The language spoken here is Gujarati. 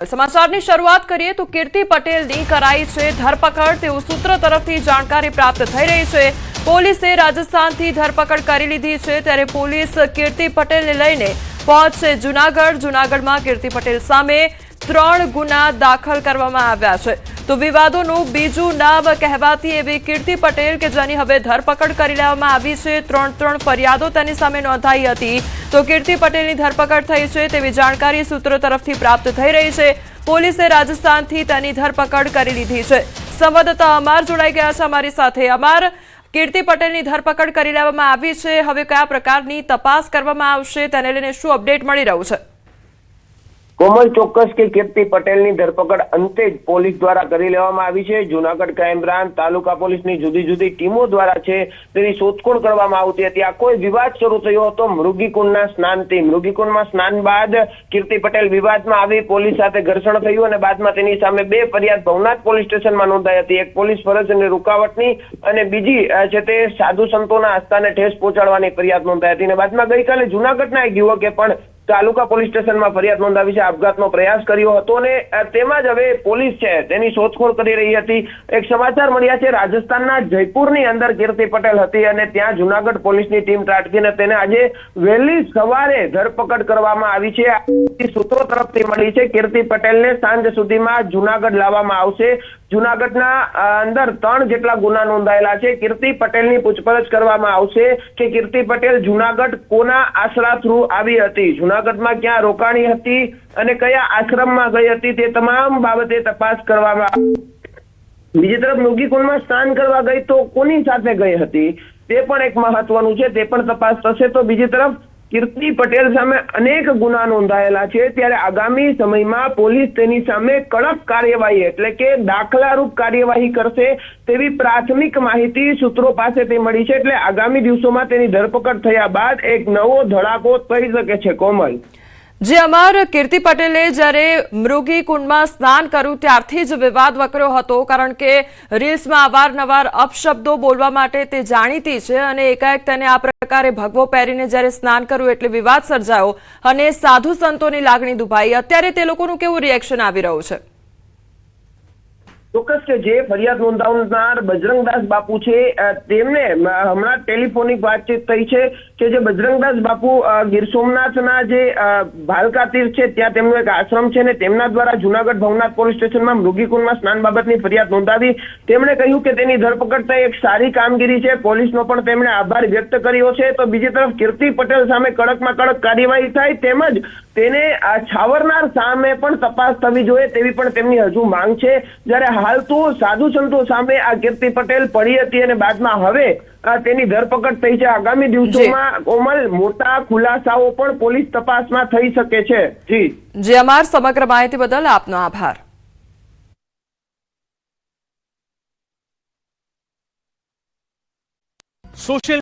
સમાચારની શરૂઆત કરીએ તો કીર્તિ પટેલની કરાઈ છે ધરપકડ તેવું સૂત્રો તરફથી જાણકારી પ્રાપ્ત થઈ રહી છે। પોલીસે રાજસ્થાનથી ધરપકડ કરી લીધી છે ત્યારે પોલીસ કીર્તિ પટેલને લઈને પહોંચશે જૂનાગઢ। જૂનાગઢમાં કીર્તિ પટેલ સામે 3 ગુના દાખલ કરવામાં આવ્યા છે। તો વિવાદોનું બીજું નામ કહેવાતી એવી કીર્તિ પટેલ કે જેની હવે ધરપકડ કરી લેવામાં આવી છે। 3 ફરિયાદો તેની સામે નોંધાઈ હતી તો કીર્તિ પટેલની ધરપકડ થઈ છે તેવી જાણકારી સૂત્રો તરફથી પ્રાપ્ત થઈ રહી છે। પોલીસે રાજસ્થાનથી તેની ધરપકડ કરી લીધી છે। સંવાદદાતા અમર જોડાઈ ગયા છે અમારી સાથે। અમર, કીર્તિ પટેલની ધરપકડ કરી લેવામાં આવી છે, હવે કયા પ્રકારની તપાસ કરવામાં આવશે તેને લઈને શું અપડેટ મળી રહ્યું છે? કોમલ, ચોક્કસ કે કીર્તિ પટેલની ધરપકડ અંતે જ પોલીસ દ્વારા કરી લેવામાં આવી છે। જૂનાગઢ ક્રાઇમ બ્રાન્ચ, તાલુકા પોલીસની જુદી જુદી ટીમો દ્વારા છે તેની શોધખોળ કરવામાં આવતી હતી। આ કોઈ વિવાદ શરૂ થયો હતો મૃગીકુંડના સ્નાનથી। મૃગીકુંડમાં સ્નાન બાદ કીર્તિ પટેલ વિવાદમાં આવી, પોલીસ સાથે ઘર્ષણ થયું અને બાદમાં તેની સામે 2 ફરિયાદ ભવનાથ પોલીસ સ્ટેશનમાં નોંધાઈ હતી। એક પોલીસ ફરજ અને રૂકાવટની અને બીજી છે તે સાધુ સંતોના આસ્થાને ઠેસ પહોંચાડવાની ફરિયાદ નોંધાઈ હતી। અને બાદમાં ગઈકાલે જૂનાગઢના એક યુવકે પણ તાલુકા પોલીસ સ્ટેશનમાં ફરિયાદ નોંધાવી છે, આપઘાતનો પ્રયાસ કર્યો હતો અને તેમાં જ હવે પોલીસ છે તેની શોધખોળ કરી રહી હતી। એક સમાચાર મળ્યા છે રાજસ્થાનના જયપુરની અંદર કીર્તિ પટેલ હતી અને ત્યાં જૂનાગઢ પોલીસની ટીમ ત્રાટકીને તેને આજે વહેલી સવારે ધરપકડ કરવામાં આવી છે। સૂત્રો તરફથી મળી છે કીર્તિ પટેલને સાંજ સુધીમાં જૂનાગઢ લાવવામાં આવશે। જૂનાગઢના અંદર 3 જેટલા ગુના નોંધાયેલા છે। કીર્તિ પટેલની પૂછપરછ કરવામાં આવશે કે કીર્તિ પટેલ જૂનાગઢ કોના આશરા થ્રુ આવી હતી, જૂનાગઢમાં ક્યાં રોકાણી હતી અને કયા આશ્રમમાં ગઈ હતી, તે તમામ બાબતે તપાસ કરવામાં આવશે। બીજી તરફ મૃગીકુંડમાં સ્નાન કરવા ગઈ તો કોની સાથે ગઈ હતી તે પણ એક મહત્વનું છે, તે પણ તપાસ થશે। તો બીજી તરફ કીર્તિ પટેલ સામે અનેક ગુના નોંધાયેલા છે ત્યારે આગામી સમયમાં પોલીસ તેની સામે કડક કાર્યવાહી એટલે કે દાખલારૂપ કાર્યવાહી કરશે તેવી પ્રાથમિક માહિતી સૂત્રો પાસેથી મળી છે। એટલે આગામી દિવસોમાં તેની ધરપકડ થયા બાદ એક નવો ધડાકો થઈ શકે છે। કોમલ, જે અમર, કીર્તિ પટેલે જ્યારે મૃગી કુંડમાં સ્નાન કર્યું ત્યારથી જ વિવાદ વકર્યો હતો, કારણ કે રીલ્સમાં અવારનવાર અપશબ્દો બોલવા માટે તે જાણીતી છે અને એકાએક તેને આ પ્રકારે ભગવો પહેરીને જ્યારે સ્નાન કર્યું એટલે વિવાદ સર્જાયો અને સાધુ સંતોની લાગણી દુભાઈ। અત્યારે તે લોકોનું કેવું રિએક્શન આવી રહ્યું છે? ચોક્કસ કે જે ફરિયાદ નોંધાવનાર બજરંગદાસ બાપુ છે તેમને હમણાં ટેલિફોનિક વાતચીત થઈ છે કે જે બજરંગદાસ બાપુ ગીર સોમનાથના જે ભાલકા તીર્થ છે ત્યાં તેમનું એક આશ્રમ છે ને તેમના દ્વારા જૂનાગઢ ભવનાથ પોલીસ સ્ટેશનમાં મૃગીકુંડમાં સ્નાન બાબતની ફરિયાદ નોંધાવી। તેમણે કહ્યું કે તેની ધરપકડ થઈ એક સારી કામગીરી છે, પોલીસનો પણ તેમણે આભાર વ્યક્ત કર્યો છે। તો બીજી તરફ કીર્તિ પટેલ સામે કડકમાં કડક કાર્યવાહી થાય તેમજ તેને છાવરનાર સામે પણ તપાસ થવી જોઈએ તેવી પણ તેમની હજુ માંગ છે। જ્યારે હાલ તો સાધુ સંતો સામે આ કીર્તિ પટેલ પડી હતી અને બાદમાં હવે તેની ધરપકડ થઈ છે। આગામી દિવસોમાં કોમલ મોટા ખુલાસાઓ પણ પોલીસ તપાસમાં થઈ શકે છે। જી અમાર સમગ્ર માહિતી બદલ આપનો આભાર। સોશિયલ